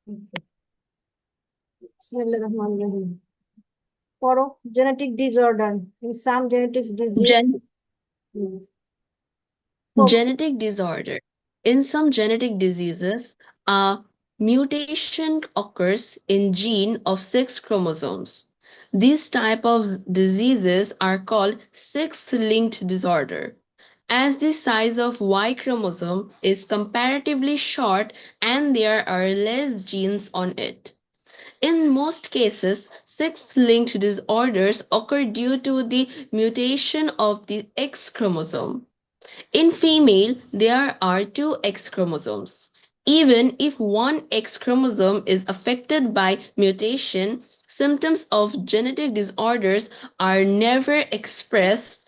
Bismillah Rahman Rahim. For genetic disorder, in some genetics disease, Gen hmm, so Genetic disorder. In some genetic diseases, a mutation occurs in gene of sex chromosomes. These type of diseases are called sex-linked disorder. As the size of Y chromosome is comparatively short and there are less genes on it. In most cases, sex-linked disorders occur due to the mutation of the X chromosome. In female, there are two X chromosomes. Even if one X chromosome is affected by mutation, symptoms of genetic disorders are never expressed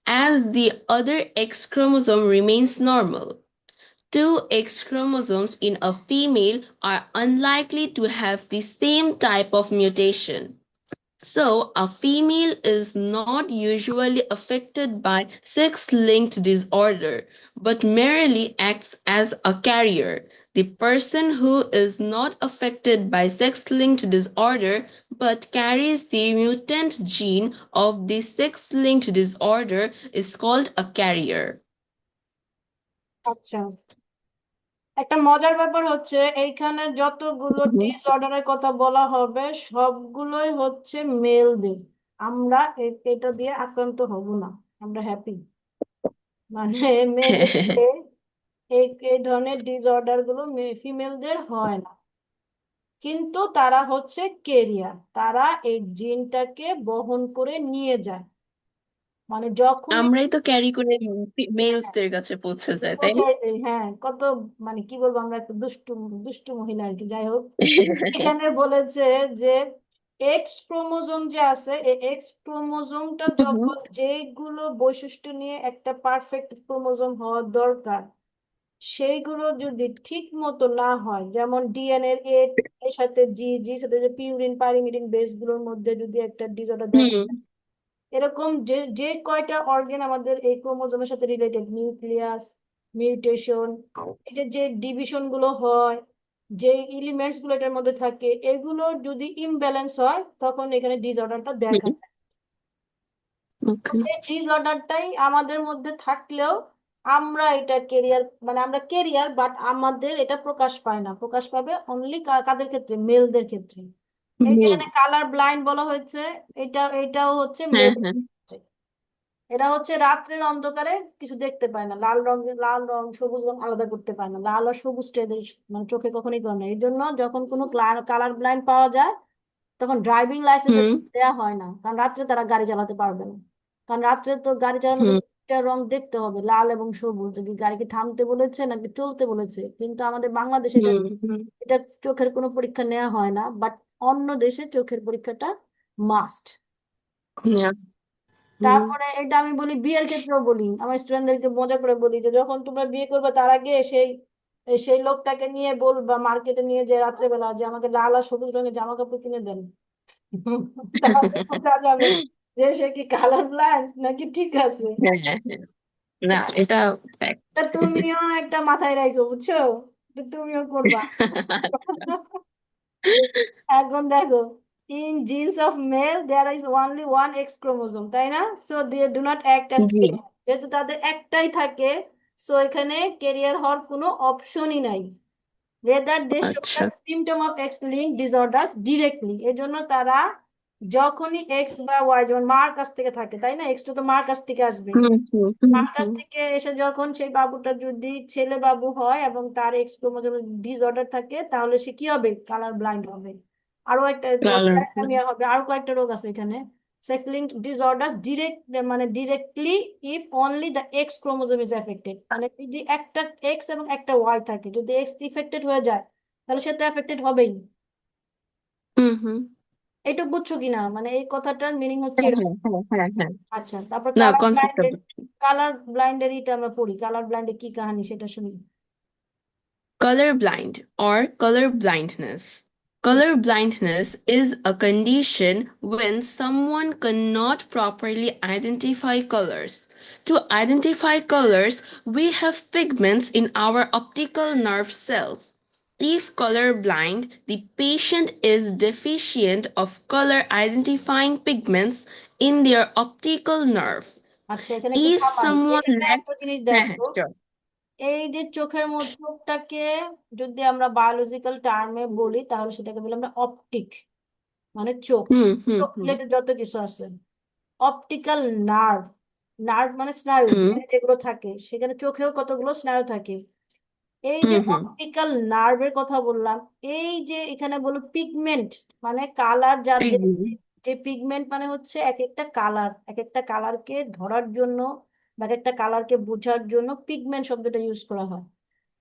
as the other X chromosome remains normal. Two X chromosomes in a female are unlikely to have the same type of mutation. So, a female is not usually affected by sex-linked disorder, but merely acts as a carrier. The person who is not affected by sex-linked disorder but carries the mutant gene of the sex-linked disorder is called a carrier. আচ্ছা, একটা মজার ব্যাপার হচ্ছে এইখানে যতগুলো Mhm. ডিসঅর্ডারের কথা বলা হবে সবগুলোই হচ্ছে মেলদের। আমরা এটা দিয়ে আক্রান্ত হব না, আমরা হ্যাপি। মানে মেলদের এই এই ধরনের ডিসঅর্ডার গুলো ফিমেলদের হয় না, কিন্তু তারা হচ্ছে কেরিয়ার, তারা এই জিনটাকে বহন করে নিয়ে যায়। মানে যখনই আমরাই তো ক্যারি করে মেলসদের কাছে পৌঁছে যায়, তাই না? পৌঁছায় দেয়, হ্যাঁ কত মানে কি বলবো, আমরা একটা দুষ্টু দুষ্টু মহিলা আর কি। যাই হোক, এখানে বলেছে যে এক্স ক্রোমোজোম যে আছে, এই এক্স ক্রোমোজোমটা হুম, যখন যেগুলো বৈশিষ্ট্য নিয়ে একটা পারফেক্ট ক্রোমোজোম হওয়ার দরকার সেইগুলো যদি ঠিক মতো না হয়, যেমন ডিএনএ এর সাথে জি সাথে যে পিউরিন পাইরিমিডিন বেস গুলোর মধ্যে যদি একটা ডিসঅর্ডার দেখা হুম, যায়, এরকম যে যে কয়টা অর্গান আমাদের এই ক্রোমোজোমের সাথে রিলেটেড, নিউক্লিয়াস, মিউটেশন, এটা যে ডিভিশন গুলো হয়, যে এলিমেন্টস গুলো এটার মধ্যে থাকে, এগুলো যদি ইমব্যালেন্স হয় তখন এখানে ডিসঅর্ডারটা দেখা হুম, যায়। ওকে, এই ডিসঅর্ডারটাই আমাদের মধ্যে থাকলেও আমরা এটা কেরিয়ার, মানে আমরা কেরিয়ার, বাট আমাদের এটা প্রকাশ পায় না, প্রকাশ পাবে অনলি কাদের ক্ষেত্রে, মেলদের ক্ষেত্রে। এই মেল। যেখানে কালার ব্লাইন্ড বলা হয়েছে, এটাও হচ্ছে হ্যাঁ, মেল। হ্যাঁ, এরা হচ্ছে রাত্রের অন্ধকারে কিছু দেখতে পায় না, লাল রং সবুজ রং আলাদা করতে পায় না, লাল আর সবুজটা এদের মানে চোখে কখনোই করে না। এই জন্য যখন কোনো কালার ব্লাইন্ড পাওয়া যায় তখন ড্রাইভিং লাইসেন্স হুম, দেওয়া হয় না, কারণ রাত্রে তারা গাড়ি চালাতে পারবে না। কারণ রাত্রে তো গাড়ি চালানোর হুম, জন্য দুইটা রং দেখতে হবে, লাল এবং সবুজ, যে গাড়িকে থামতে বলেছে নাকি চলতে বলেছে। কিন্তু আমাদের বাংলাদেশে এটা হুম, হুম, এটা চোখের কোনো পরীক্ষা নেওয়া হয় না, বাট অন্য দেশে চোখের পরীক্ষাটা মাস্ট। yeah, হুম, তারপরে এটা আমি বলি, বিয়ের ক্ষেত্রেও বলি, আমার স্টুডেন্টদেরকে মজা করে বলি যে যখন তোমরা বিয়ে করবে তার আগে সেই লোকটাকে নিয়ে বলবা মার্কেটে নিয়ে যে রাত্রেবেলা যে আমাকে লাল আর সবুজ রঙের জামা কাপড় কিনে দেন। তাহলে বোঝা যাবে যে সে কি কালার ব্লাইন্ড নাকি ঠিক আছে। হ্যাঁ, হ্যাঁ, হ্যাঁ। না, এটা fact. তা তুমিও একটা মাথায় রাখো, বুঝছো, তো তুমিও করবা। এখন দেখো, in genes of male there is only one X chromosome, তাই না? So they do not act as G, carrier, যেহেতু তাদের একটাই থাকে, সো এখানে কেরিয়ার হওয়ার কোনো অপশনই নাই। রেদার দে শো দ্য আচ্ছা, symptom of x link disorders directly. এজন্য তারা যখনই এক্স বা ওয়াই, যেমন মার কাছ থেকে থাকে, তাই না, এক্সটা তো মার কাছ থেকে আসবে, হুম, হুম, হুম, মার কাছ হুম, থেকে এসে যখন সেই বাবুটা যদি ছেলে বাবু হয় এবং তার এক্স ক্রোমোজোমের ডিসঅর্ডার থাকে, তাহলে সে কি হবে, কালার ব্লাইন্ড হবে। আরো একটা কালার, থ্যালাসেমিয়া হবে, আরো কয়েকটা রোগ আছে এখানে। সেক্স লিঙ্কড ডিসঅর্ডার ডিরেক্ট, মানে directly if only the x chromosome is affected, মানে যদি একটা এক্স এবং একটা ওয়াই থাকে, যদি এক্স ইফেক্টেড হয়ে যায় তাহলে সে তো এফেক্টেড হবেই। হুম, হুম, এটা বুঝছো কিনা, মানে এই কথাটার মিনিং হচ্ছে হ্যাঁ, এরকম। হ্যাঁ, হ্যাঁ, হ্যাঁ, হ্যাঁ। আচ্ছা, তারপর না, কালার কনসেপ্টটা ব্লাইন্ডের, বুঝছি। এটা আমরা পড়ি, কালার ব্লাইন্ডে কি কাহিনী সেটা শুনি। Color blind or color blindness. Hmm. Color blindness is a condition when someone cannot properly identify colors. To identify colors, we have pigments in our optical nerve cells. If colorblind, the patient is deficient of color identifying pigments in their optical nerve. আচ্ছা, এখানে একটু If থামাই, someone এখানে lacks, একটা জিনিস হ্যাঁ হ্যাঁ দেখো। sure. এই যে চোখটাকে যদি আমরা বায়োলজিক্যাল টার্মে বলি তাহলে সেটাকে বলি আমরা অপটিক, মানে চোখ। হুম হুম চোখ হুম রিলেটেড যত কিছু আছে, অপটিক্যাল নার্ভ, নার্ভ মানে স্নায়ু, হুম ব্রেনে যেগুলো থাকে সেখানে চোখেও কতগুলো স্নায়ু থাকে। এই যে হুম অপটিক্যাল নার্ভের কথা বললাম, এই যে এখানে বলো পিগমেন্ট মানে কালার, যার যে হুম যে পিগমেন্ট মানে হচ্ছে এক একটা কালার, এক একটা কালারকে ধরার জন্য বা এক একটা কালারকে বোঝার জন্য পিগমেন্ট শব্দটা ইউজ করা হয়।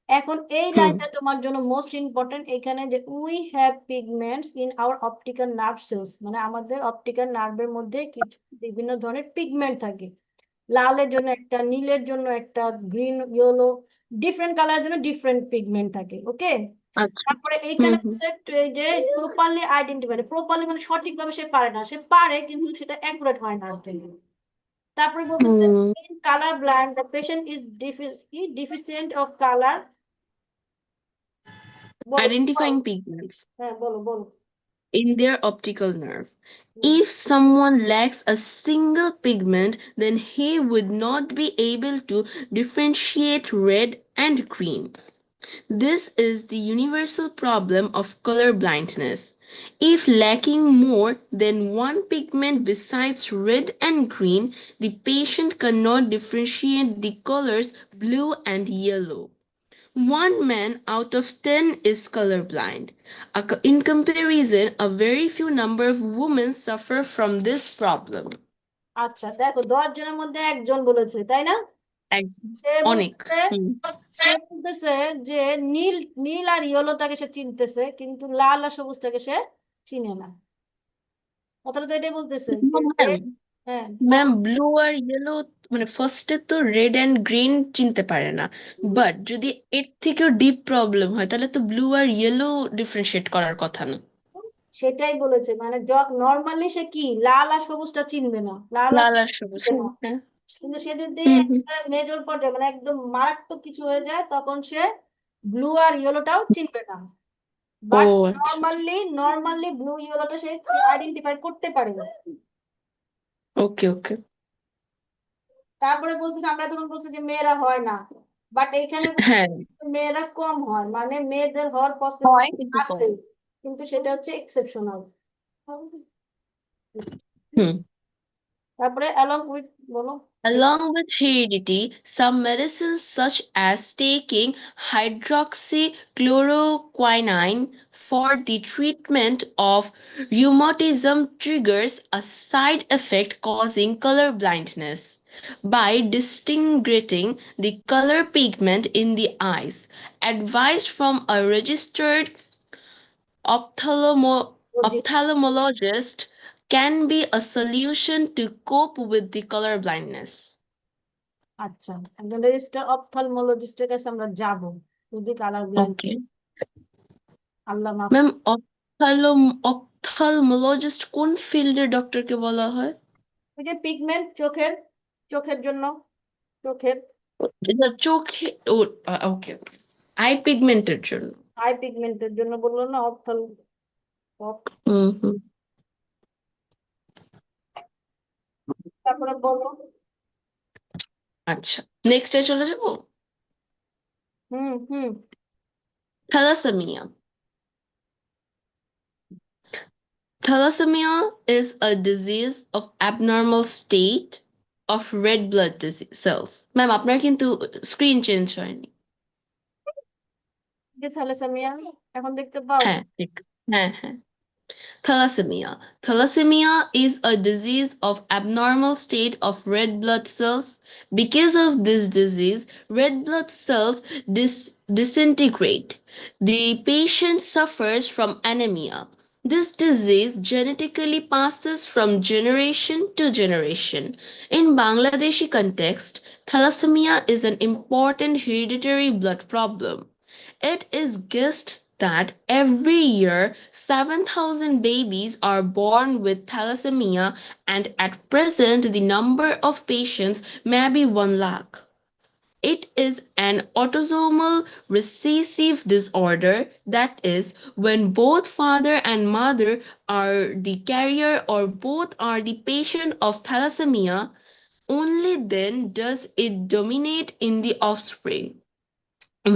এখন এই হুম লাইনটা তোমার জন্য মোস্ট ইম্পর্টেন্ট, এখানে যে we have pigments in our optical nerve cells, মানে আমাদের অপটিক্যাল নার্ভের মধ্যে কিছু বিভিন্ন ধরনের পিগমেন্ট থাকে। লালের জন্য একটা, নীলের জন্য একটা, গ্রিন, ইয়েলো, ডিফারেন্ট কালারের জন্য ডিফারেন্ট পিগমেন্ট থাকে। ওকে, আচ্ছা তারপরে হুম এইখানে হুম হচ্ছে এই যে প্রপারলি আইডেন্টিফাই, প্রপারলি মানে সঠিকভাবে সে পারে না, সে পারে কিন্তু সেটা অ্যাকুরেট হয় না আর কি। তারপরে বলতেছে হুম in color blind the patient is deficient of color, বলো বলো। identifying pigments হ্যাঁ বলো বলো। in their optical nerve. Hmm, If someone lacks a single pigment, then he would not be able to differentiate red and green. This is the universal problem of color blindness. If lacking more than one pigment besides red and green, the patient cannot differentiate the colors blue and yellow. One man out of 10 is colorblind. In comparison, a very few number of women suffer from this problem. আচ্ছা দেখো, 10 জনের মধ্যে একজন বলেছে, তাই না? একদম সে অনেক বলতেছে, হুম সে বলতেছে যে নীল, নীল আর ইয়েলোটাকে সে চিনতেছে কিন্তু লাল আর সবুজটাকে সে চিনে না। কথাটা তো এটাই বলতেছে যে ম্যাম হ্যাঁ ম্যাম বলো। ব্লু আর ইয়েলো মানে ফার্স্টে তো রেড অ্যান্ড গ্রিন চিনতে পারে না, বাট যদি এর থেকেও ডিপ প্রবলেম হয় তাহলে তো ব্লু আর ইয়েলো ডিফারেন্সিয়েট করার কথা না। সেটাই বলেছে, মানে নর্মালি সে কি লাল আর সবুজটা চিনবে না, লাল আর লাল আর সবুজ সবুজ চিনবে না। হ্যাঁ হ্যাঁ কিন্তু সে যদি হুম হুম একটা মেজর পর্যায়ে মানে একদম মারাত্মক কিছু হয়ে যায় তখন সে ব্লু আর ইয়েলোটাও চিনবে না। ও বাট আচ্ছা নর্মালি ব্লু ইয়েলোটা সে আইডেন্টিফাই করতে পারে না। ওকে ওকে তারপরে বলতেছে, আমরা তখন বলছি যে মেয়েরা হয় না, বাট এইখানে বলছে হ্যাঁ মেয়েরা কম হয়, মানে মেয়েদের হওয়ার হয় পসিবিলিটি কিন্তু আছে কম কিন্তু সেটা হচ্ছে এক্সেপশনাল। হুম তারপরে অ্যালং উইথ, বলো। Along with heredity, some medicines such as taking hydroxychloroquine for the treatment of rheumatism triggers a side effect causing color blindness by distinguishing the color pigment in the eyes. Advice from a registered ophthalmologist can be a solution to cope with the color blindness. আচ্ছা, একজন register অপথলমোলজিস্টের কাছে আমরা যাব যদি colour blind, ওকে আল্লাহ মাফ। Ma'am অপথলমোলজিস্ট কোন ফিল্ডের ডক্টরকে বলা হয়? ওই যে পিগমেন্ট চোখের, চোখের জন্য, চোখের এটা চোখে ও ওকে আই পিগমেন্টের জন্য আই পিগমেন্টের জন্য বললো না অপথল। হুম হুম তারপরে বলো। আচ্ছা নেক্সটে চলে যাব। হুম হুম। Thalassaemia. Thalassemia is a disease of abnormal state of red blood cells. Ma'am আপনার কিন্তু স্ক্রিন চেঞ্জ হয়নি। যে থ্যালাসেমিয়া এখন দেখতে পাও? হ্যাঁ ঠিক হ্যাঁ হ্যাঁ Thalassemia. Thalassemia is a disease of abnormal state of red blood cells. Because of this disease, red blood cells disintegrate. The patient suffers from anemia. This disease genetically passes from generation to generation. In Bangladeshi context, thalassemia is an important hereditary blood problem. It is guessed that every year 7,000 babies are born with thalassemia, and at present the number of patients may be 1 lakh. it is an autosomal recessive disorder, that is, when both father and mother are the carrier or both are the patient of thalassemia, only then does it dominate in the offspring.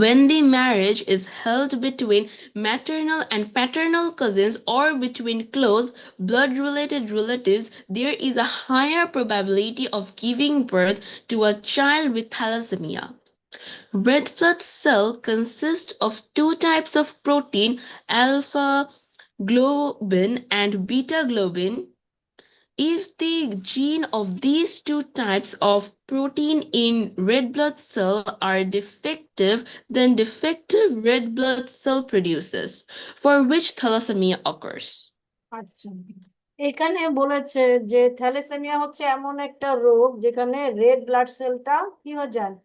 When the marriage is held between maternal and paternal cousins or between close blood related relatives, there is a higher probability of giving birth to a child with thalassemia. Red blood cell consists of two types of protein, alpha globin and beta globin. If the gene of these two types of protein in red blood cell are defective, then defective red blood cell produces, for which thalassemia occurs. আচ্ছা, এখানে বলেছে যে thalassaemia হচ্ছে এমন একটা রোগ যেখানে red blood সেলটা কি হয়ে যায়,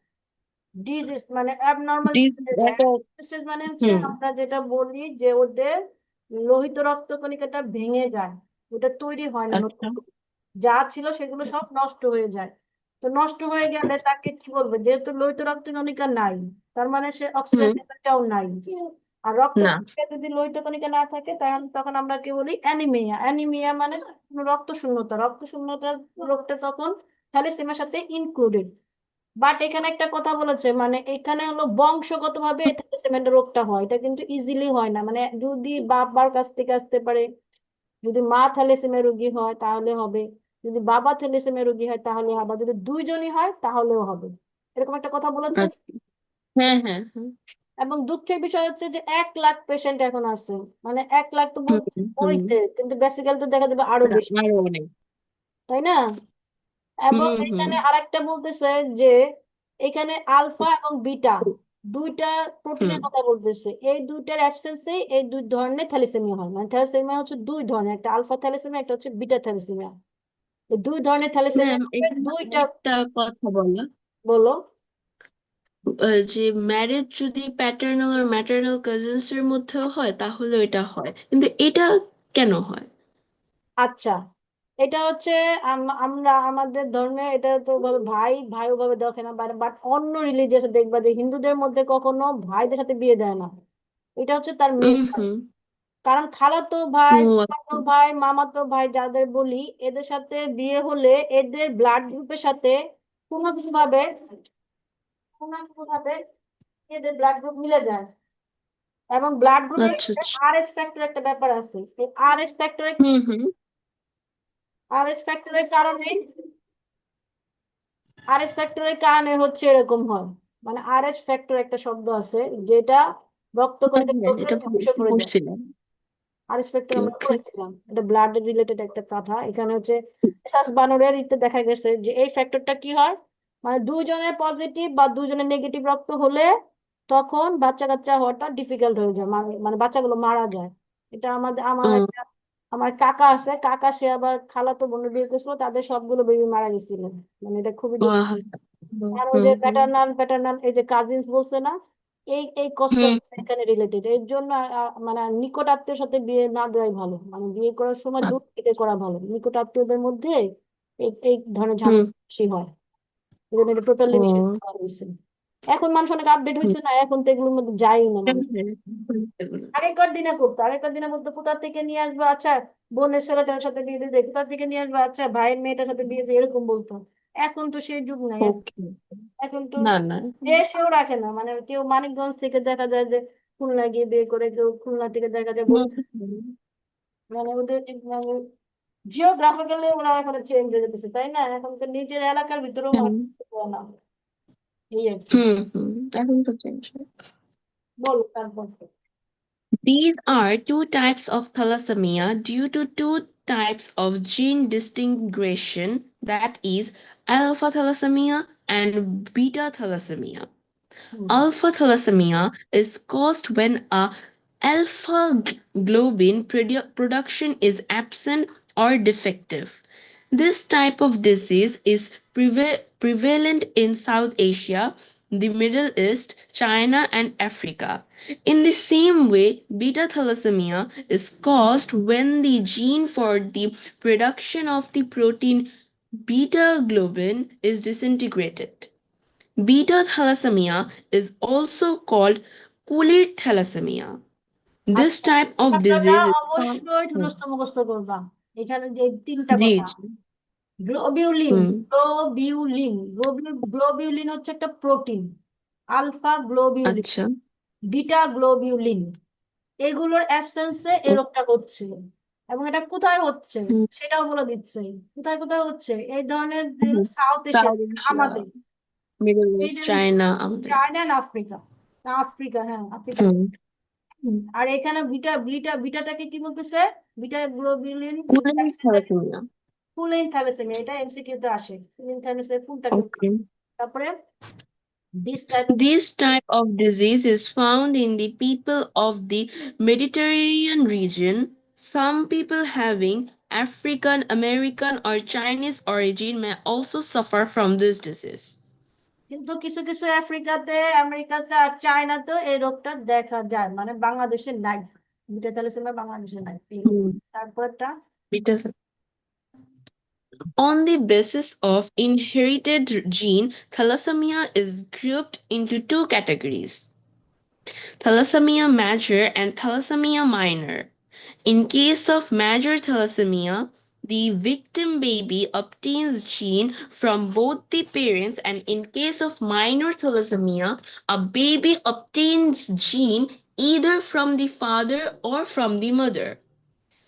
ডিজিজ মানে অ্যাবনর্মাল These স্টেজে যায়। that স্টেজ মানে হচ্ছে হুম আমরা যেটা বলি যে ওদের লোহিত রক্ত কণিকাটা ভেঙে যায়, ওটা তৈরি হয় না আচ্ছা নতুন করে। যা ছিল সেগুলো সব নষ্ট হয়ে যায়। তো নষ্ট হয়ে গেলে তাকে কি বলবে, যেহেতু লোহিত রক্ত কণিকা নাই, তার মানে সে অক্সিজেন হুম লেভেলটাও নাই। আর রক্ত না কণিকা যদি লোহিত কণিকা না থাকে তখন তখন আমরা কি বলি, অ্যানিমিয়া। অ্যানিমিয়া মানে রক্ত শূন্যতা। রক্ত শূন্যতার রোগটা তখন থ্যালাসেমিয়ার সাথে ইনক্লুডেড। বাট এখানে একটা কথা বলেছে, মানে এখানে হলো বংশগত ভাবে থ্যালাসেমিয়া রোগটা হয়, এটা কিন্তু ইজিলি হয় না। মানে যদি বাবার কাছ থেকে আসতে পারে, যদি মা থ্যালাসেমিয়া রোগী হয় তাহলে হবে, যদি বাবা থ্যালাসেমিয়া রোগী হয় তাহলে হবে, যদি দুইজনই হয় তাহলেও হবে। এরকম একটা কথা বলেছে। আচ্ছা হ্যাঁ হ্যাঁ হ্যাঁ এবং দুঃখের বিষয় হচ্ছে যে 1 লাখ পেশেন্ট এখন আছে। মানে 1 লাখ তো হুম বলতে হুম ওইতে, কিন্তু বেসিক্যালি তো দেখা যাবে আরো না, বেশি, আরো অনেক তাই না? এবং হুম হুম এখানে আরেকটা বলতেছে যে এখানে আলফা এবং বিটা দুইটা হুম প্রোটিনের কথা বলতেছে, এই দুইটার অ্যাবসেন্সে এই দুই ধরনের থ্যালাসেমিয়া হয়। মানে থ্যালাসেমিয়া হচ্ছে দুই ধরনের, একটা আলফা থ্যালাসেমিয়া, একটা হচ্ছে বিটা থ্যালাসেমিয়া। এই দুই ধরনের থ্যালাসেমিয়া ম্যাম হবে এখানে দুইটা। আরেকটা কথা বলা বলো। যে ম্যারেজ যদি প্যাটার্নাল আর ম্যাটার্নাল কাজিনস এর মধ্যেও হয় তাহলে এটা হয়, কিন্তু এটা কেন হয়? আচ্ছা, এটা হচ্ছে আমরা আমাদের ধর্মে এটা তো ভাবে ভাই ভাই ওভাবে দেখে না, বাট অন্য রিলিজিয়াসে দেখবা যে হিন্দুদের মধ্যে কখনো ভাইদের সাথে বিয়ে দেয় না। এটা হচ্ছে তার মেন কারণ। হুম কারণ খালাতো ভাই, ও ফুফাতো আচ্ছা ভাই, মামাতো ভাই যাদের বলি, এদের সাথে বিয়ে হলে এদের ব্লাড গ্রুপের সাথে কোনো না কোনো ভাবে কোনো না কোনো ভাবে এদের ব্লাড গ্রুপ মিলে যায়। এবং ব্লাড গ্রুপের আচ্ছা আচ্ছা আর এস ফ্যাক্টর একটা ব্যাপার আছে। এই হুম আর এস ফ্যাক্টরের কারণে আর এস ফ্যাক্টরের কারণে হচ্ছে এরকম হয়। মানে আর এস ফ্যাক্টর একটা শব্দ আছে যেটা রক্ত হ্যাঁ কণিকা হ্যাঁ এটা ধ্বংস করে দেয়। পড়ছিলাম। আর রেসপেক্টর ওকে আমরা ওকে পড়েছিলাম, এটা ব্লাড রিলেটেড একটা কথা। এখানে হচ্ছে এসাস বানরের ইতে দেখা গেছে যে এই ফ্যাক্টরটা কি হয়, মানে দুইজনের পজিটিভ বা দুইজনের নেগেটিভ রক্ত হলে তখন বাচ্চা কাচ্চা হওয়াটা ডিফিকাল্ট হয়ে যায়, মানে বাচ্চাগুলো মারা যায়। এটা আমার কাকা আছে, কাকা সে আবার খালাতো বোনের বিয়ে করছিল, তাদের সবগুলো বেবি মারা গেছিল। মানে এটা খুবই দুঃখ। বাহ আর ওই হুম যে হুম প্যাটার্নাল প্যাটার্নাল এই যে কাজিনস বলছে না, এই এই কষ্ট হুম এখানে রিলেটেড। এর জন্য মানে নিকট আত্মীয়ের সাথে বিয়ে না দেওয়াই ভালো। মানে বিয়ে করার সময় দূর থেকে করা ভালো। নিকট আত্মীয়দের মধ্যে এই এই ধরনের হুম ঝামেলা বেশি হয়। এই জন্য এটা টোটালি নিষেধ ও করা হয়েছে। এখন মানুষ অনেক আপডেট হুম হয়েছে না, এখন তো এগুলোর মধ্যে যাই না হ্যাঁ, মানুষ। হ্যাঁ, এগুলো। আগেকার দিনে বলতো কোথা থেকে নিয়ে আসবো, আচ্ছা বোনের ছেলেটার সাথে বিয়ে দিয়ে দেয়, কোথা থেকে নিয়ে আসবো, আচ্ছা ভাইয়ের মেয়েটার সাথে বিয়ে দিয়ে, এরকম বলতো। এখন তো সেই যুগ নাই। ওকে এখন তো না না দেশেও রাখে না। মানে কেউ মানিকগঞ্জ থেকে দেখা যায় যে খুলনা গিয়ে বিয়ে করে, কেউ খুলনা থেকে দেখা যায় হুম হুম মানে ওদের মানে জিওগ্রাফিক্যালি ওরা এখন চেঞ্জ হয়ে যেতেছে, তাই না? এখন তো নিজের এলাকার ভিতরেও হুম মানুষ করে না। এই আর কি। হুম এখন তো চেঞ্জ হয়। বলো তারপর। These are two types of thalassemia due to two types of gene distinction, that is, alpha thalassemia and beta thalassemia. Hmm. Alpha thalassemia is caused when a alpha globin production is absent or defective. This type of disease is prevalent in South Asia, the Middle East, China, and Africa. In the same way, beta thalassemia is caused when the gene for the production of the protein beta globin is disintegrated. Beta thalassemia is also called Kulir thalassemia. This আচ্ছা, type এই of কথাটা disease is found. অবশ্যই Hmm. ঠুনস্থ মুখস্থ করবা। এখানে যে তিনটা জি কথা, জি। গ্লোবিউলিন, হুম। গ্লোবিউলিন, গ্লোবিউলিন হচ্ছে একটা প্রোটিন, আলফা গ্লোবিউলিন, আচ্ছা। বিটা গ্লোবিউলিন, এগুলোর অ্যাবসেন্সে এই ও- রোগটা হচ্ছে। এবং এটা কোথায় হচ্ছে হুম। সেটাও বলে দিচ্ছে। কোথায় কোথায় হচ্ছে এই ধরনের হুম। সাউথ এশিয়া, সাউথ এশিয়া, আমাদের Middle East, Middle East, China, আমাদের। চায়না না আফ্রিকা, না আফ্রিকা, হ্যাঁ আফ্রিকা। হুম। আর এখানে বিটা বিটা বিটাটাকে কি বলতেছে? বিটা গ্লোবিউলিন কুলির থ্যালাসেমিয়া। ফুলিন থ্যালাসেমিয়া, এটা এমসিকিউ তে আসে। ফুলিন থ্যালাসেমিয়া ফুলটাকে বলে। ওকে। তারপরে this type of, This type of disease is found in the people of the Mediterranean region. Some people having African American or Chinese origin may also suffer from this disease. কিন্তু কিছু কিছু আফ্রিকাতে, আমেরিকাতে আর চায়নাতেও এই রোগটা দেখা যায়, মানে বাংলাদেশে নাই। বিটা থ্যালাসেমিয়া বাংলাদেশে নাই এই রোগ। Hmm. তারপরটা, Because on the basis of inherited gene, thalassemia is grouped into two categories: thalassemia major and thalassemia minor. In case of major thalassemia, the victim baby obtains gene from both the parents, and in case of minor thalassemia, a baby obtains gene either from the father or from the mother.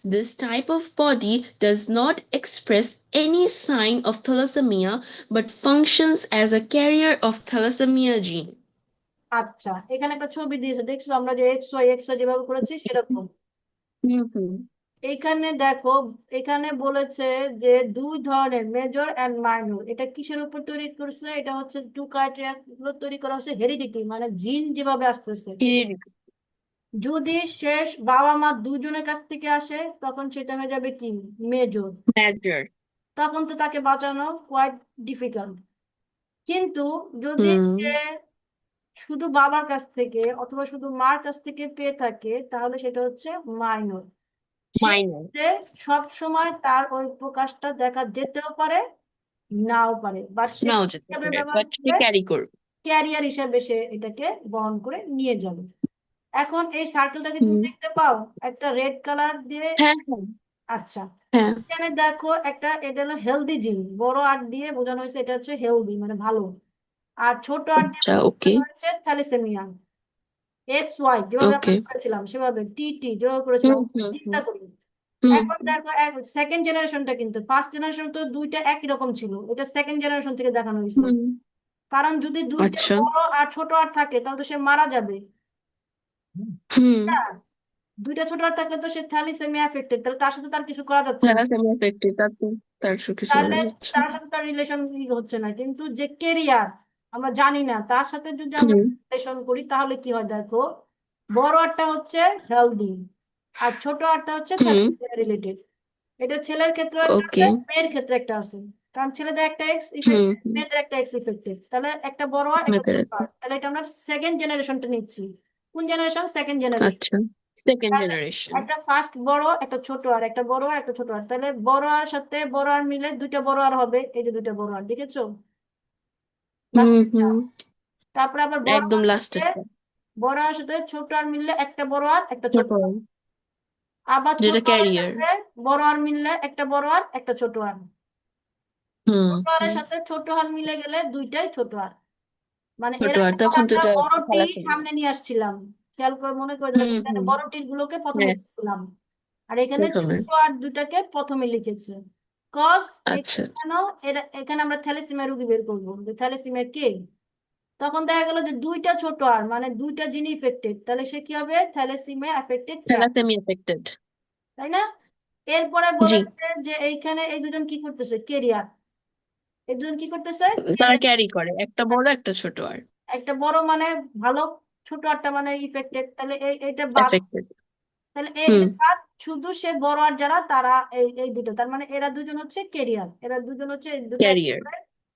This type of body does not express any sign of thalassemia but functions as a carrier of thalassemia gene. আচ্ছা এখানে একটা ছবি দিয়েছে, দেখছো? আমরা যে x Y যেভাবে করেছি সেরকম। হুম হুম। এখানে দেখো, এখানে বলেছে যে দুই ধরনের, মেজর এন্ড মাইনর। এটা কিসের উপর তৈরি করছে? এটা হচ্ছে টু ক্রাইটেরিয়া গুলো তৈরি করা হচ্ছে হেরিডিটি, মানে জিন যেভাবে আসতেছে। Hereditary. যদি শেষ বাবা মা দুজনের কাছ থেকে আসে তখন সেটা হয়ে যাবে কি? মেজর। Major. তখন তো তাকে বাঁচানো কোয়াইট ডিফিকাল্ট। কিন্তু যদি সে হুম। শুধু বাবার কাছ থেকে অথবা শুধু মার কাছ থেকে পেয়ে থাকে তাহলে সেটা হচ্ছে মাইনর। Minor. সেক্ষেত্রে সব সময় তার ওই প্রকাশটা দেখা যেতেও পারে, নাও পারে, বাট সে নাও কি যেতে হিসাবে পারে ব্যবহার বাট সে করবে? ক্যারি করবে। ক্যারিয়ার হিসাবে সে এটাকে বহন করে নিয়ে যাবে। এখন এই সার্কেলটাকে তুমি হুম। দেখতে পাও একটা রেড কালার দিয়ে? হ্যাঁ হ্যাঁ। আচ্ছা, হ্যাঁ। এখানে দেখো একটা, এটা হলো হেলদি জিন, বড় আর দিয়ে বোঝানো হয়েছে এটা হচ্ছে হেলদি মানে ভালো। আর ছোট আর দিয়ে আচ্ছা ওকে। বোঝানো হয়েছে থ্যালিসেমিয়া। এক্স ওয়াই যেভাবে আমরা ওকে। করেছিলাম সেভাবে, টি টি যেভাবে করেছিলাম, হুম হুম চিন্তা হুম। করি। হুম এখন হুম। দেখো সেকেন্ড জেনারেশনটা, কিন্তু ফার্স্ট জেনারেশন তো দুইটা একই রকম ছিল, এটা সেকেন্ড জেনারেশন থেকে দেখানো হয়েছে। হুম। কারণ যদি দুইটা আচ্ছা। বড় আর ছোট আর থাকে তাহলে তো সে মারা যাবে। হুম। না, দুইটা ছোট আর থাকলে তো সে থ্যালিসেমিয়া এফেক্টেড, তাহলে তার সাথে তার কিছু করা যাচ্ছে না। থ্যালাসেমিয়া এফেক্টেড, তার তো তার কিছু তাহলে করা যাচ্ছে তার না। সাথে তার রিলেশন হচ্ছে না। কিন্তু যে কেরিয়ার আমরা জানি না, তার সাথে যদি আমরা হুম রিলেশন করি তাহলে কি হয় দেখো, বড় আরটা হচ্ছে হেলদি আর ছোট আরটা হচ্ছে হুম। Thalassaemia related. এটা ছেলের ক্ষেত্রে একটা আছে, ওকে। মেয়ের ক্ষেত্রে একটা আছে। কারণ ছেলেদের একটা এক্স হুম ইফেক্টেড, হুম। মেয়েদের একটা এক্স ইফেক্টেড, তাহলে একটা বড় আর একটা ছোট মেথড। আর, তাহলে এটা আমরা সেকেন্ড জেনারেশনটা নিচ্ছি। কোন জেনারেশন? Second generation. আচ্ছা, সেকেন্ড জেনারেশন। একটা ফার্স্ট বড়, একটা ছোট আর, একটা বড় আর একটা ছোট আর, তাহলে বড় আর সাথে বড় আর মিলে দুইটা বড় আর হবে। এই যে দুইটা বড় আর দেখেছো হুম লাস্টে। হুম। তারপরে আবার বড় একদম আর সাথে, লাস্টেরটা। বড় আর সাথে ছোট আর মিললে একটা বড় আর একটা ছোট ছোট, আর। আবার যেটা ছোট আর ক্যারিয়ার। সাথে বড় আর মিললে একটা বড় আর একটা ছোট আর। হুম ছোট আরের হুম। সাথে ছোট আর মিলে গেলে দুইটাই ছোট আর। মানে এর ছোট আর আগে তো তখন তো আমরা এটা বড় টি থ্যালাসেমিয়া। সামনে নিয়ে আসছিলাম, খেয়াল করে মনে করে দেখো, হুম এখানে হুম। বড় টির গুলোকে প্রথমে হ্যাঁ। লিখছিলাম আর এখানে প্রথমে। ছোট আর দুটাকে প্রথমে লিখেছে। কজ আচ্ছা। এখানে কেন? এখানে আমরা থ্যালাসেমিয়া রোগী বের করবো যে থ্যালাসেমিয়া কে। তখন দেখা গেল যে দুইটা ছোট আর মানে দুইটা জিন ইফেক্টেড, তাহলে সে কি হবে? Thalassaemia affected child, thalassaemia affected. তাই না? এরপরে জি। বলেছে যে এইখানে এই দুজন কি করতেছে? কেরিয়ার। এই দুজন কি করতেছে? তারা কেরিয়ার। ক্যারি করে একটা বড় একটা ছোট আর। একটা বড় মানে ভালো, ছোট আরটা মানে ইফেক্টেড, তাহলে এটা বাদ। এফেক্টেড। তাহলে হুম। এটা বাদ, শুধু সে বড় আর যারা তারা এই এই দুটো, তার মানে এরা দুজন হচ্ছে কেরিয়ার, এরা দুজন হচ্ছে এই দুটো ক্যারিয়ার।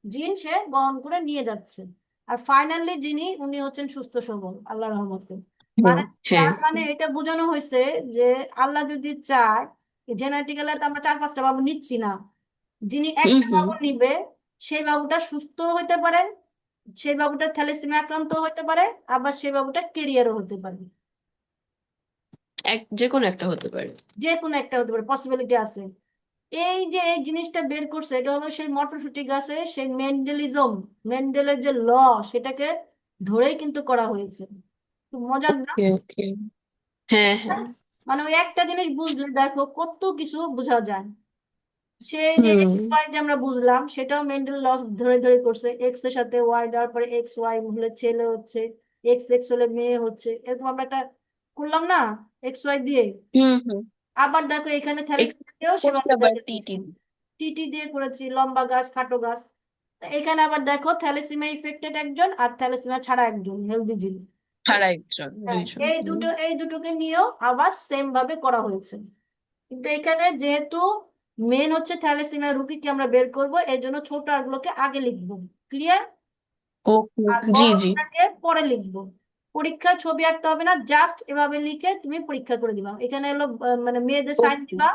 জিন সে বহন করে নিয়ে যাচ্ছে। আর ফাইনালি যিনি, উনি হচ্ছেন সুস্থ সবল আল্লাহর রহমতে। হ্যাঁ মানে হ্যাঁ। তার মানে এটা বোঝানো হয়েছে যে আল্লাহ যদি চায়, জেনেটিক্যালি তো আমরা চার পাঁচটা বাবু নিচ্ছি না, যিনি হুম একটা হুম। বাবু নিবে সেই বাবুটা সুস্থ হইতে পারে, সেই বাবুটা থ্যালাসেমিয়া আক্রান্ত হতে পারে, আবার সেই বাবুটা কেরিয়ারও হতে পারে। যে কোনো একটা হতে পারে। যে কোনো একটা হতে পারে, পসিবিলিটি আছে। এই যে এই জিনিসটা বের করছে, এটা হলো সেই মটরশুটি গাছে সেই মেন্ডেলের যে ল, সেটাকে ধরেই কিন্তু করা হয়েছে। খুব মজার না? ওকে ওকে। হ্যাঁ হ্যাঁ। মানে ওই একটা জিনিস বুঝলে দেখো কত কিছু বোঝা যায়। সেই যে হুম এক্স ওয়াই যে আমরা বুঝলাম, সেটাও মেন্ডেল লস ধরে ধরে করছে। এক্স এর সাথে ওয়াই দেওয়ার পরে এক্স ওয়াই হলে ছেলে হচ্ছে, এক্স এক্স হলে মেয়ে হচ্ছে, এরকম আমরা একটা করলাম না, এক্স ওয়াই দিয়ে। হুম হুম। আবার দেখো এখানে এক্স থ্যালাসেমিয়াকেও করছি সেভাবে আবার দেখে টিটি। দিয়েছি, টিটি দিয়ে করেছি, লম্বা গাছ খাটো গাছ। তো এখানে আবার দেখো থ্যালাসেমিয়া ইফেক্টেড একজন আর থ্যালাসেমিয়া ছাড়া একজন হেলদি জীব। ছাড়া একজন, হ্যাঁ, দুইজন। এই দুটোকে নিয়েও আবার সেম ভাবে করা হয়েছে। কিন্তু এখানে যেহেতু মেন হচ্ছে থ্যালাসেমিয়া রুগীকে আমরা বের করব, এই জন্য ছোট আরগুলোকে আগে লিখবো। ক্লিয়ার? ওকে। আর জি জি। বড়টাকে পরে লিখবো। পরীক্ষায় ছবি আঁকতে হবে না, জাস্ট এভাবে লিখে তুমি পরীক্ষা করে দিবা। এখানে হলো মানে মেয়েদের সাইন ওকে। দিবা,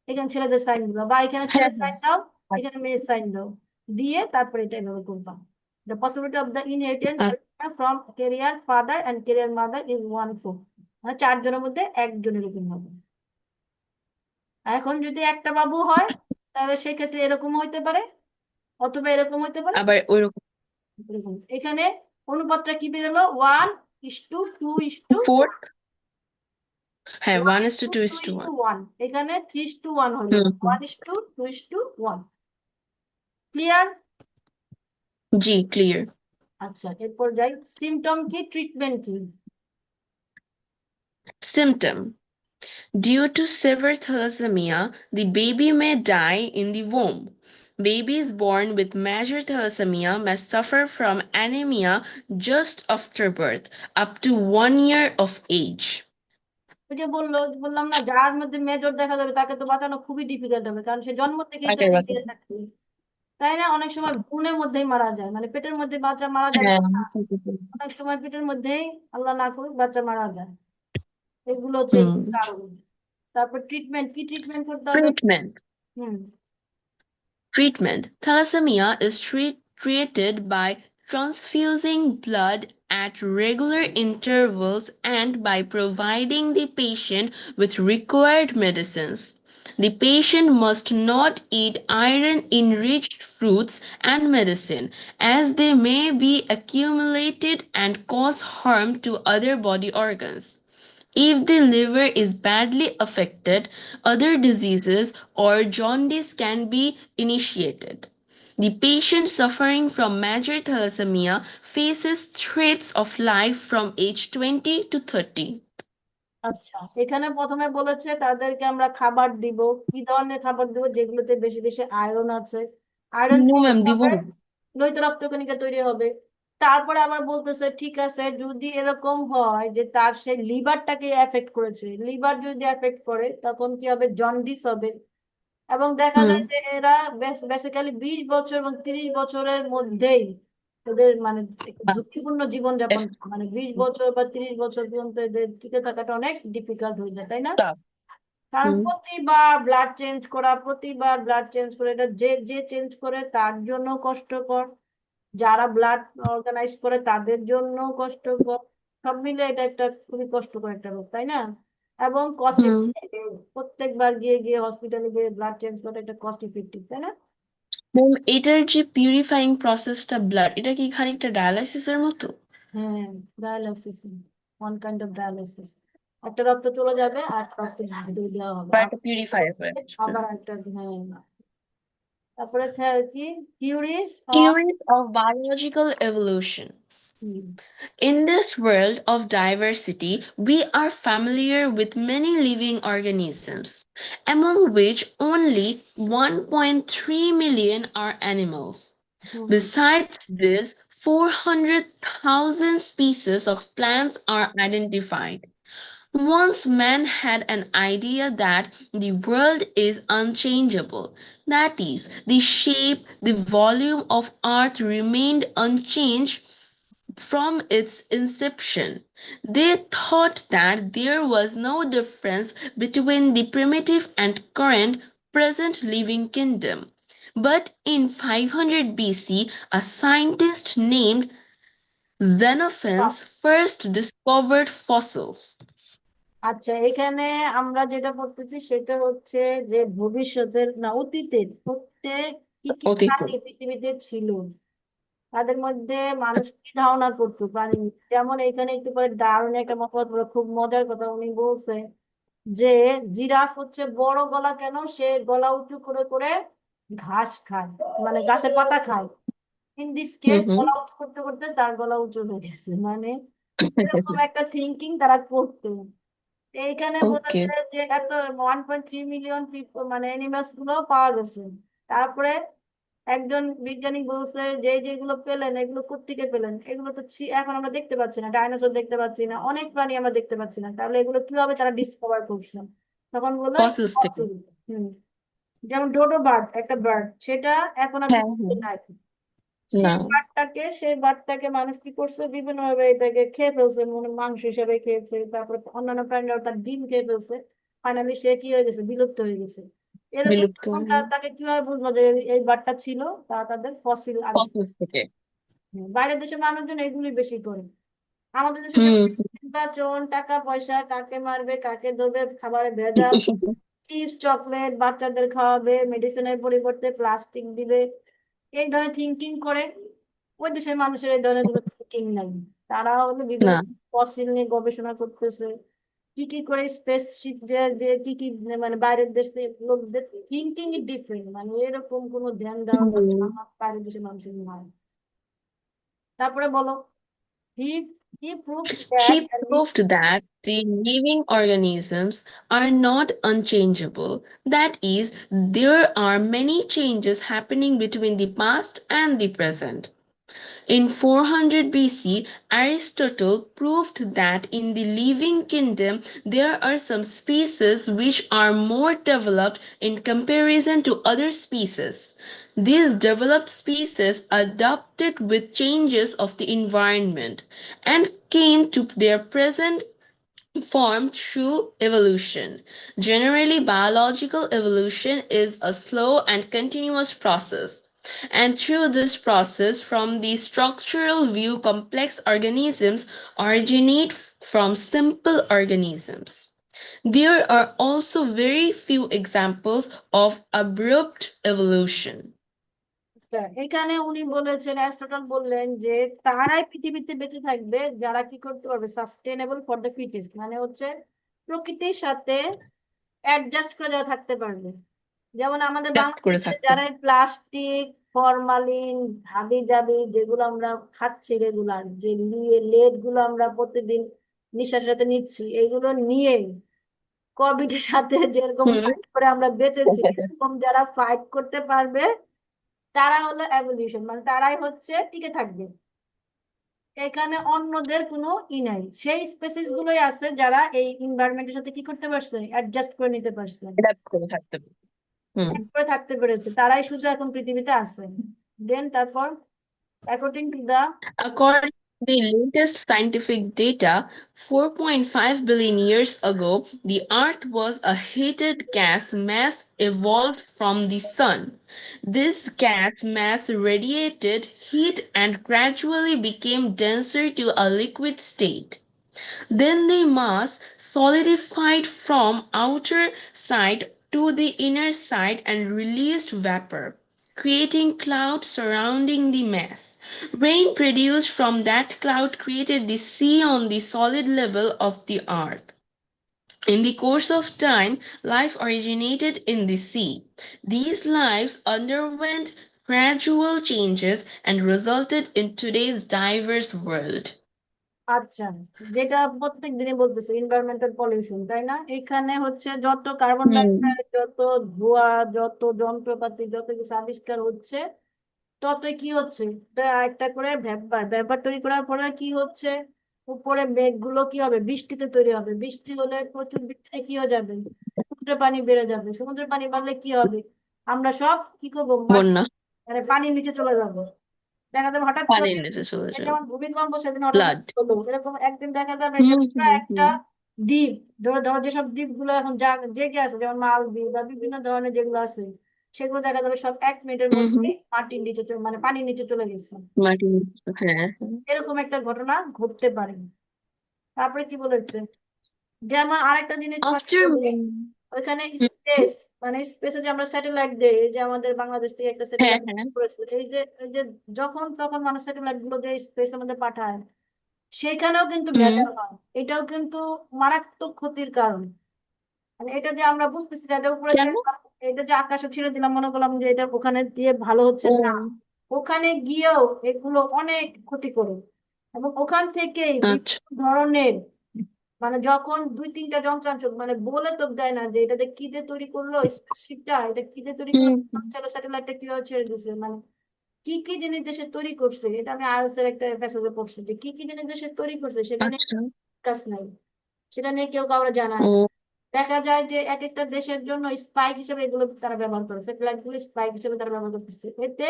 এখানে ছেলেদের সাইন দিবা, বা এখানে হ্যাঁ ছেলের হ্যাঁ। সাইন দাও, আচ্ছা এখানে মেয়ের সাইন দাও, দিয়ে তারপরে এটা এভাবে করবা। The possibility of the inheritance আচ্ছা। from carrier father and carrier mother is 1/4, মানে চারজনের মধ্যে একজনের এরকম হবে। এখন যদি একটা বাবু হয়, তাহলে সেক্ষেত্রে এরকম হইতে পারে, অথবা এরকম হইতে পারে, আবার ওইরকম। এরকম। এখানে অনুপাতটা কি বেরোলো? 1:2:1, ফোর। হ্যাঁ, one one is is two two two two is two is two one. One এখানে 3:1 হলো, হুম হুম। 1:2:1। ক্লিয়ার? জি, ক্লিয়ার। আচ্ছা, এরপর যাই, সিমটম কি, ট্রিটমেন্ট কি? Symptom. Due to severe thalassemia, the baby may die in the womb. Babies born with major thalassemia may suffer from anemia just after birth, up to 1 year of age. ওই যে বললাম না, যার মধ্যে major দেখা যাবে তাকে তো বাঁচানো খুবই ডিফিকাল্ট হবে, কারণ সে জন্ম থেকেই তো তাকে এদিকে বাঁচাতে। থাকবে। তাই না? অনেক সময় ভ্রূণের মধ্যেই মারা যায়, মানে পেটের মধ্যে বাচ্চা মারা যায় হ্যাঁ, না? ঠিকই বলেছেন। অনেক সময় পেটের মধ্যেই, আল্লাহ না করুক, বাচ্চা মারা যায়। এগুলো হচ্ছে হুম। কারণ। তারপর ট্রিটমেন্ট কি, ট্রিটমেন্ট করতে হবে? Treatment. Hmm. Treatment. Thalassemia is treated by transfusing blood at regular intervals and by providing the patient with required medicines. The patient must not eat iron-enriched fruits and medicine, as they may be accumulated and cause harm to other body organs. If the liver is badly affected, other diseases or jaundice can be initiated. The patient suffering from major thalassemia faces threats of life from age 20 to 30. আচ্ছা, এখানে প্রথমে বলেছে তাদেরকে আমরা খাবার দিব। কি ধরনের খাবার দিব? যেগুলোতে বেশি বেশি আয়রন আছে। আয়রন নো তৈরি ম্যাম, দিব হবে, না। লোহিত রক্তকণিকা তৈরি হবে। তারপরে আবার বলতেছে ঠিক আছে, যদি এরকম হয় যে তার সেই লিভারটাকে এফেক্ট করেছে, লিভার যদি এফেক্ট করে তখন কি হবে? জন্ডিস হবে। এবং দেখা হুম যায় যে এরা বেসিক্যালি 20 বছর এবং 30 বছরের মধ্যেই ওদের মানে একটু ঝুঁকিপূর্ণ জীবনযাপন, মানে 20 বছর বা 30 বছর পর্যন্ত এদের টিকে থাকাটা অনেক ডিফিকাল্ট হয়ে যায়, তাই না? টাফ। কারণ হুম প্রতিবার ব্লাড চেঞ্জ করে, এটা যে যে চেঞ্জ করে তার জন্য কষ্টকর, যারা ব্লাড অর্গানাইজ করে তাদের জন্য কষ্টকর। সব মিলে এটা একটা খুবই কষ্টকর একটা রোগ, তাই না? এবং কস্ট হুম। এফেক্টিভ, প্রত্যেকবার গিয়ে গিয়ে হসপিটালে গিয়ে ব্লাড চেঞ্জ করা একটা কস্ট ইফেক্টিভ, তাই না? ম্যাম, এটার যে পিউরিফাইং প্রসেসটা ব্লাড, এটা কি খানিকটা ডায়ালাইসিসের মতো? হ্যাঁ, dialysis, one kind of dialysis. একটা রক্ত চলে যাবে আর একটা রক্ত দিয়ে দেওয়া হবে, বা একটা পিউরিফায়ার হয়ে আসবে। আবার একটা, হ্যাঁ। তারপরে কি, theories of, Theories of biological evolution. In this world of diversity, we are familiar with many living organisms, among which only 1.3 million are animals. Besides this, 400,000 species of plants are identified. Once man had an idea that the world is unchangeable, that is, the shape, the volume of earth remained unchanged from its inception. They thought that there was no difference between the primitive and current present living kingdom. But in 500 BC, a scientist named Xenophon first discovered fossils. আচ্ছা, এখানে আমরা যেটা পড়তেছি সেটা হচ্ছে যে ভবিষ্যতের না অতীতের প্রত্যেক কি কি অতীতে। প্রাণী পৃথিবীতে ছিল তাদের মধ্যে মানুষ কি ধারণা করতো প্রাণী নিয়ে। যেমন এখানে একটু পরে দারুণ একটা মতবাদ বলে, খুব মজার কথা উনি বলছে যে জিরাফ হচ্ছে বড় গলা কেন, সে গলা উঁচু করে করে ঘাস খায়, মানে গাছের পাতা খায়। ইন দিস হুম কেস হুম। গলা উঁচু করতে করতে তার গলা উঁচু হয়ে গেছে, মানে এরকম একটা থিঙ্কিং তারা করতো। এইখানে ওকে। বলেছে যে এত 1.3 মিলিয়ন মানে অ্যানিমালস গুলো পাওয়া গেছে। তারপরে একজন বিজ্ঞানী বলছে যে যেগুলো পেলেন এগুলো কোত্থেকে পেলেন, এগুলো তো এখন আমরা দেখতে পাচ্ছি না, ডাইনোসর দেখতে পাচ্ছি না, অনেক প্রাণী আমরা দেখতে পাচ্ছি না, তাহলে এগুলো কিভাবে তারা ডিসকভার করছে? তখন বললো ফসিলস থেকে। ফসিল। হম। যেমন ডোডো বার্ড একটা বার্ড, সেটা এখন আর হ্যাঁ পৃথিবীতে হ্যাঁ। নাই। না। সেই বার্ডটাকে মানুষ কি করছে, বিভিন্ন ভাবে এটাকে খেয়ে ফেলছে, মানে মাংস হিসেবে খেয়েছে, তারপর অন্যান্য প্রাণীরাও তার ডিম খেয়ে ফেলছে। ফাইনালি সে কি হয়ে গেছে, বিলুপ্ত হয়ে গেছে। এরকম বিলুপ্ত তখন হয়ে গেছে। তাকে কিভাবে বুঝবো যে এই বার্ডটা ছিল? তাদের ফসিল আর ফসিলস থেকে। বাইরের দেশের মানুষজন এগুলি বেশি করে। আমাদের দেশে হুম যেমন হুম। নির্বাচন, টাকা পয়সা, কাকে মারবে কাকে দেবে, খাবারে ভেজাল, চিপস চকলেট বাচ্চাদের খাওয়াবে, মেডিসিনের পরিবর্তে প্লাস্টিক দিবে, এই ধরনের থিঙ্কিং করে। ওই দেশের মানুষের এই ধরনের কোনো থিঙ্কিং নাই। তারা হলো বিভিন্ন না। ফসিল নিয়ে গবেষণা করতেছে, কি কি করে স্পেসশিপ, যে যে কি কি মানে বাইরের দেশে লোকদের থিঙ্কিং ইজ ডিফারেন্ট, মানে এরকম কোনো ধ্যান ধারণা হুম। আমার বাইরের দেশের মানুষের নাই। তারপরে বলো, he he proved that He proved that the living organisms are not unchangeable. That is, there are many changes happening between the past and the present. In 400 BC, Aristotle proved that in the living kingdom there are some species which are more developed in comparison to other species. These developed species adapted with changes of the environment and came to their present form through evolution. Generally, biological evolution is a slow and continuous process. And through this process, from the structural view, complex organisms originate from simple organisms. There are also very few examples of abrupt evolution. এখানে উনি বলেছেন, Aristotle বললেন যে তারাই পৃথিবীতে বেঁচে থাকবে যারা কি করতে পারবে, সাস্টেনেবল ফর দ্য ফিটেস্ট, মানে হচ্ছে প্রকৃতির সাথে অ্যাডজাস্ট করে যারা থাকতে পারবে। যেমন আমাদের Adapt করে বাংলাদেশে থাকতে। যারা প্লাস্টিক, ফরমালিন, হাবি জাবি যেগুলো আমরা খাচ্ছি রেগুলার, যে লেড গুলো আমরা প্রতিদিন নিঃশ্বাসের সাথে নিচ্ছি, এগুলো নিয়ে কোভিড এর সাথে যেরকম হুম। ফাইট করে আমরা বেঁচেছি, এরকম যারা ফাইট করতে পারবে তারা হলো এভলিউশন, মানে তারাই হচ্ছে টিকে থাকবে। এখানে অন্যদের কোনো ই নাই, সেই স্পেসিস গুলোই আছে যারা এই এনভায়রনমেন্টের সাথে কি করতে পারছে, অ্যাডজাস্ট করে নিতে পারছে, Adapt করে থাকতে। হুম। এক করে থাকতে পেরেছে, তারাই শুধু এখন পৃথিবীতে আছে। দেন তারপর according to the According to the latest scientific data, 4.5 billion years ago, the Earth was a heated gas mass evolved from the Sun. This gas mass radiated heat and gradually became denser to a liquid state. Then the mass solidified from outer side to the inner side and released vapor, creating clouds surrounding the mass. Rain produced from that cloud created the sea on the solid level of the earth. In the course of time, life originated in the sea. These lives underwent gradual changes and resulted in today's diverse world. আচ্ছা, যেটা প্রত্যেক দিনে বলতেছে environmental pollution, তাই না? এখানে হচ্ছে যত কার্বন হুম। ডাইঅক্সাইড, যত ধোঁয়া, যত যন্ত্রপাতি, যত কিছু আবিষ্কার হচ্ছে, ততই কি হচ্ছে, এটা একটা করে ভ্যাপার ভ্যাপার তৈরি করার পরে কি হচ্ছে, উপরে মেঘগুলো কি হবে, বৃষ্টিতে তৈরি হবে, বৃষ্টি হলে প্রচুর বৃষ্টিতে কি হয়ে যাবে, সমুদ্রের পানি বেড়ে যাবে, সমুদ্রের পানি বাড়লে কি হবে, আমরা সব কি করবো, মাটি, বন্যা। মানে পানির নিচে চলে যাবো। দেখা যাবে হঠাৎ করে, পানির নিচে চলে এই যাবে। যেমন ভূমিকম্প সেদিন হঠাৎ ফ্লাড। হলো, এরকম একদিন দেখা যাবে যে হুম পুরো হুম একটা হুম। দ্বীপ, ধরো ধরো যেসব দ্বীপ গুলো এখন জেগে আছে, যেমন মালদ্বীপ বা বিভিন্ন ধরনের যেগুলো আছে, সেগুলো দেখা যাবে সব 1 মিনিটের হুম মধ্যে হুম। মাটির নিচে মানে পানির নিচে চলে গেছে। মাটি, হ্যাঁ হ্যাঁ। এরকম একটা ঘটনা ঘটতে পারে। তারপরে কি বলেছে, যেমন আরেকটা জিনিস তোমাকে After বলি, many, ওইখানে হুম, হুম, স্পেস, মানে স্পেসে যে আমরা স্যাটেলাইট দেই, এই যে আমাদের বাংলাদেশ থেকে একটা হ্যাঁ স্যাটেলাইট হ্যাঁ। করেছিল, এই যে যখন তখন মানুষ স্যাটেলাইট গুলো যে স্পেসের মধ্যে পাঠায়, সেখানেও কিন্তু হুম। ভেজাল হয়। এটাও কিন্তু মারাত্মক ক্ষতির কারণ। মানে এটা যে আমরা বুঝতেছি না, এটা উপরে কেন? ছেড়ে দিলাম, এটা যে আকাশে ছেড়ে দিলাম, মনে করলাম যে এটা ওখানে দিয়ে ভালো হচ্ছে, ও না, ওখানে গিয়েও এগুলো অনেক ক্ষতি করে। এবং ওখান থেকেই আচ্ছা। বিভিন্ন ধরনের, মানে যখন 2-3টা যন্ত্রাংশ, মানে বলে তো দেয় না যে এটা দিয়ে কি দিয়ে তৈরি করলো, স্পেসশিপটা এটা কি দিয়ে তৈরি করলো, হুম হুম। স্যাটেলাইটটা কিভাবে ছেড়ে দিছে, মানে কি কি জিনিস দেশে তৈরি করছে, এটা আমি আইএলটিএস এর একটা প্যাসেজে পড়ছি যে কি কি জিনিস দেশে তৈরি করছে সেটা নিয়ে আচ্ছা। কাজ নাই, সেটা নিয়ে কেউ কাউরে জানায় না। ও, দেখা যায় যে এক একটা দেশের জন্য স্পাইক হিসেবে এগুলো তারা ব্যবহার করে, স্যাটেলাইট গুলো স্পাইক হিসেবে তারা ব্যবহার করতেছে। এতে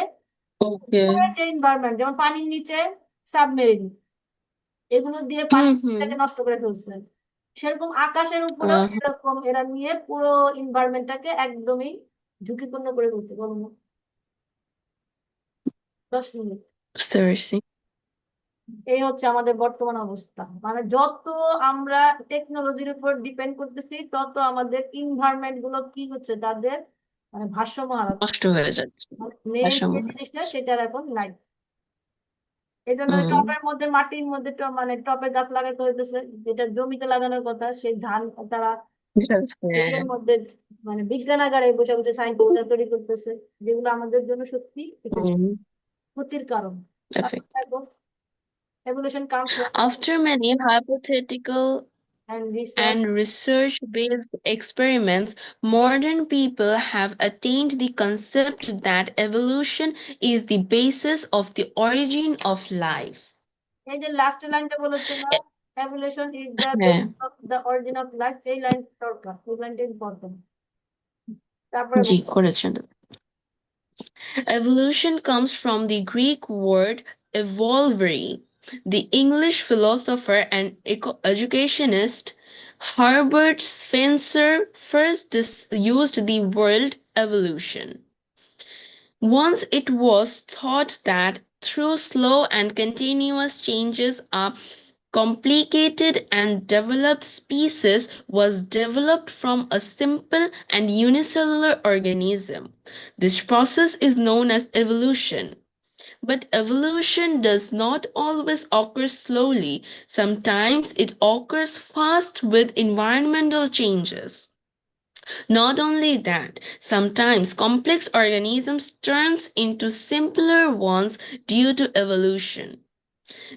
ওকে। উপরের যে এনভায়রনমেন্ট, যেমন পানির নিচে সাবমেরিন, এগুলো দিয়ে হুম হুম। পানিটাকে নষ্ট করে ফেলছে। সেরকম আকাশের উপরেও আহ, এরকম এরা নিয়ে পুরো এনভায়রনমেন্টটাকে একদমই ঝুঁকিপূর্ণ করে ফেলছে। বলুন, 10 মিনিট। বুঝতে পারছি। এই হচ্ছে আমাদের বর্তমান অবস্থা, মানে যত আমরা টেকনোলজির উপর ডিপেন্ড করতেছি, তত আমাদের এনভায়রনমেন্ট গুলো কি হচ্ছে, তাদের মানে ভারসাম্য হারাচ্ছে। নষ্ট হয়ে যাচ্ছে। মানে মেইন যে অসম্ভব। জিনিসটা সেটার এখন নাই। এই জন্য ওই হুম। টবের মধ্যে, মাটির মধ্যে মানে টবে গাছ লাগাতে হইতেছে, যেটা জমিতে লাগানোর কথা সেই ধান তারা হ্যাঁ। সেগুলোর মধ্যে মানে বিজ্ঞানাগারে বসে বসে সায়েন্টিস্টরা তৈরি করতেছে, যেগুলো আমাদের জন্য সত্যি এটা হুম। ক্ষতির কারণ। তারপর Perfect. দেখো, evolution comes from After many hypothetical and research. and research-based experiments, modern people have attained the concept that evolution is the basis of the origin of life. এই যে লাস্ট লাইনটা বলেছে না, এ- evolution is the হ্যাঁ, basis of the origin of life, এই line দরকার, এই লাইনটা ইম্পর্টেন্ট। তারপরে জি বলো। করেছেন। Evolution comes from the Greek word evolvere. The English philosopher and educationist Herbert Spencer first used the word evolution. Once it was thought that through slow and continuous changes a complicated and developed species was developed from a simple and unicellular organism. This process is known as evolution. But evolution does not always occur slowly. Sometimes it occurs fast with environmental changes. Not only that, sometimes complex organisms turns into simpler ones due to evolution.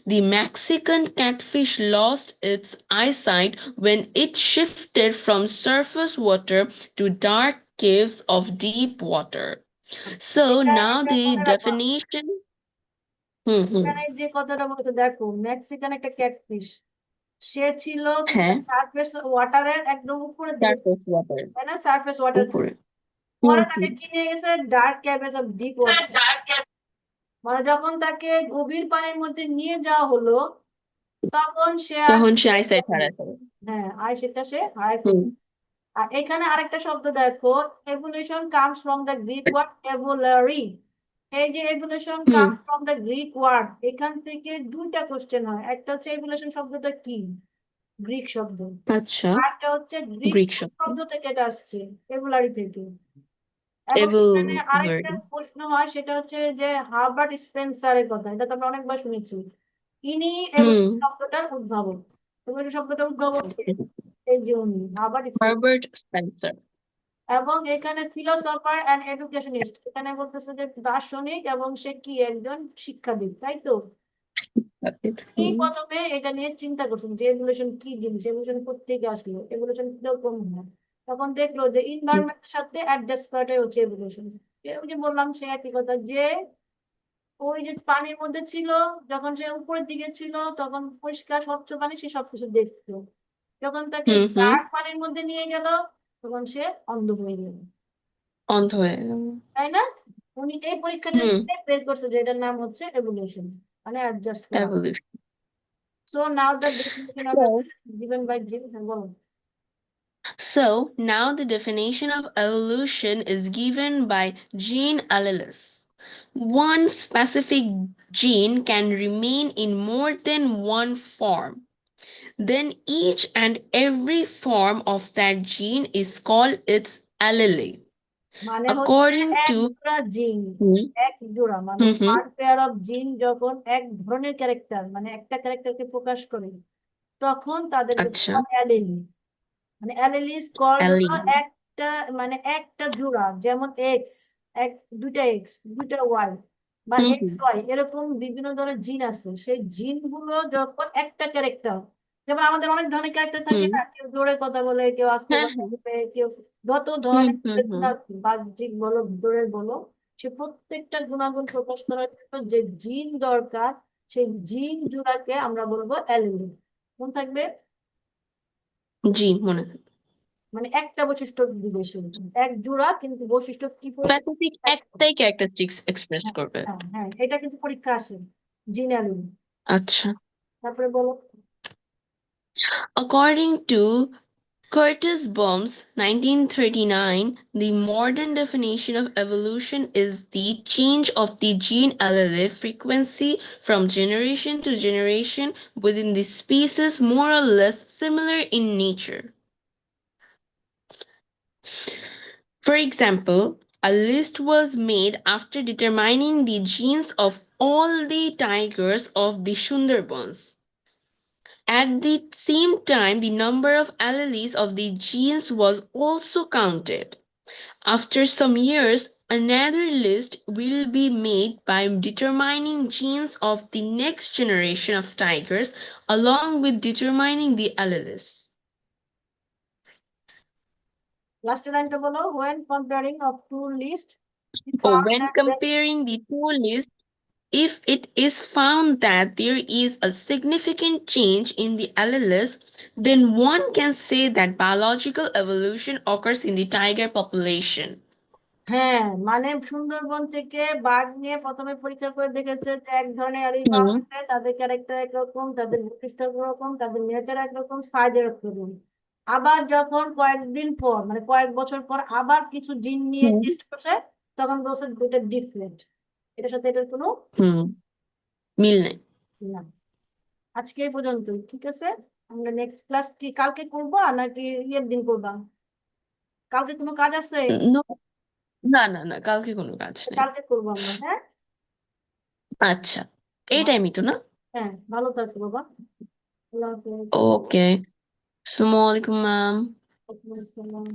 The Mexican catfish lost its eyesight when it shifted from surface water to dark caves of deep water. So এটা now এটা the মনে রাখবা, definition. হুম হুম। এখানে যে কথাটা বলতে দেখো, Mexican একটা ক্যাটফিশ, সে ছিল কিন্তু হ্যাঁ, সারফেস ওয়াটারের একদম উপরের দিকে, surface water তাই না, সারফেস ওয়াটার। উপরে। হুম পরে তাকে হুম। কি নিয়ে গেছে, dark cabbage of deep water. মানে যখন তাকে গভীর পানির মধ্যে নিয়ে যাওয়া হলো, তখন সে আর তখন সে দেখতে আইসাইট পারলো না। হারায় ফেলে। হ্যাঁ, আর সেটা সে হারায় হুম ফেলছে। আর এখানে আরেকটা শব্দ দেখো, evolution comes from the Greek word এভোলারি। এই যে evolution hmm. Comes from the Greek word, এখান থেকে দুইটা কোশ্চেন হয়। একটা হচ্ছে এভুলেশন শব্দটা কি, গ্রিক শব্দ। আচ্ছা। আরেকটা হচ্ছে গ্রিক গ্রিক শব্দ। শব্দ থেকে এটা আসছে, এভোলারি থেকে। এবং এখানে আরেকটা এভোলারি। প্রশ্ন হয়, সেটা হচ্ছে যে হার্বার্ট স্পেন্সারের কথা, এটা তো আমরা অনেকবার শুনেছি। ইনি হুম। এভোলিউশন শব্দটার উদ্ভাবক। এভোলিউশন শব্দটার উদ্ভাবক কে? এই যে উনি, হার্বার্ট স্পেন্সার। Herbert Spencer. এবং এখানে ফিলোসফার অ্যান্ড এডুকেশনিস্ট, এখানে বলতেছে যে দার্শনিক এবং সে কি একজন শিক্ষাবিদ, তাই তো। এই হুম প্রথমে এটা নিয়ে চিন্তা করছেন যে এভোলিউশন কি জিনিস, এভোলিউশন কোথেকে আসলো, এভোলিউশন কিরকম হয়। তখন দেখলো যে হুম ইনভায়রনমেন্টের সাথে অ্যাডজাস্ট করাটাই হচ্ছে এভোলিউশন। ওই যে বললাম সে একই কথা, যে ওই যে পানির মধ্যে ছিল, যখন সে উপরের দিকে ছিল তখন পরিষ্কার স্বচ্ছ পানি, সে সবকিছু দেখতো। যখন তাকে হুম হুম। ডার্ক পানির মধ্যে নিয়ে গেল, তখন সে অন্ধ হয়ে গেল, অন্ধ হয়ে গেল। তাই না। উনি এই পরীক্ষাটা হুম। বের করছে যে এটার নাম হচ্ছে এভোলিউশন, মানে অ্যাডজাস্ট করা। Evolution. So now the definition of So, evolution given by Jim, বলো। So now the definition of evolution is given by gene alleles. One specific gene can remain in more than one form. Then each and every form of that gene is called its allele. মানে হচ্ছে According এক to জোড়া জিন, hmm, এক জোড়া মানে hmm, one pair of জিন যখন এক ধরনের ক্যারেক্টার মানে একটা ক্যারেক্টারকে প্রকাশ করে তখন তাদেরকে আচ্ছা বলা অ্যালিলি। মানে অ্যালিলিস কল্ড হলো allele. একটা মানে একটা জোড়া, যেমন এক্স, এক দুইটা এক্স দুইটা ওয়াই বা হুম এক্স হুম ওয়াই, এরকম বিভিন্ন ধরনের জিন আছে। সেই জিন গুলো যখন একটা ক্যারেক্টার, যেমন আমাদের অনেক ধরনের ক্যারেক্টার থাকে হুম না, কেউ জোরে কথা বলে, কেউ আস্তে হ্যাঁ কথা হ্যাঁ বলে, কেউ যত হুম ধরনের হুম হুম বাহ্যিক বলো ভিতরের বলো, সে প্রত্যেকটা গুণাগুণ প্রকাশ করার জন্য যে জিন দরকার, সেই জিন জোড়াকে আমরা বলবো অ্যালিলি। মনে থাকবে? জি মনে মানে একটা বৈশিষ্ট্য দিবে সে, এক জোড়া কিন্তু বৈশিষ্ট্য কি পরিমাণ স্পেসিফিক একদম। একটাই ক্যারেক্টারিস্টিক্স এক্সপ্রেস হ্যাঁ, করবে হ্যাঁ, হ্যাঁ, এটা কিন্তু পরীক্ষা আসে, জিনালুন। আচ্ছা তারপরে বলো। according to Curtis Baum's 1939, the modern definition of evolution is the change of the gene allele frequency from generation to generation within the species more or less similar in nature. For example, a list was made after determining the genes of all the tigers of the Sundarbans. At the same time, the number of alleles of the genes was also counted. After some years, another list will be made by determining genes of the next generation of tigers along with determining the alleles. লাস্টের লাইনটা বলো, when comparing of two lists we Oh, found when that there comparing the two lists, if it is found that there is a significant change in the alleles, then one can say that biological evolution occurs in the tiger population. হ্যাঁ, মানে সুন্দরবন থেকে বাঘ নিয়ে প্রথমে পরীক্ষা করে দেখেছে যে এক ধরনের অ্যালিল পাওয়া Hmm. গেছে, তাদের ক্যারেক্টার একরকম, তাদের বৈশিষ্ট্য একরকম, তাদের নেচার একরকম, সাইজ একরকম। আবার যখন কয়েকদিন পর মানে কয়েক বছর পর আবার কিছু জিন নিয়ে Hmm. টেস্ট করছে, তখন বলছে দুটো ডিফারেন্ট, এটার সাথে এটার কোনো Hmm. মিল নেই। না। আজকে এই পর্যন্তই, ঠিক আছে? আমরা নেক্সট ক্লাস কি কালকে করবো নাকি ইয়ের দিন করবা? কালকে কোনো কাজ আছে? No, না না না কালকে কোনো কাজ নেই। কালকে করবো আমরা, হ্যাঁ। আচ্ছা এই ভালো- টাইমই তো না? হ্যাঁ, ভালো থাকো বাবা। আল্লাহ হাফেজ। ওকে আসসালামু আলাইকুম ম্যাম। ওয়ালাইকুম আসসালাম।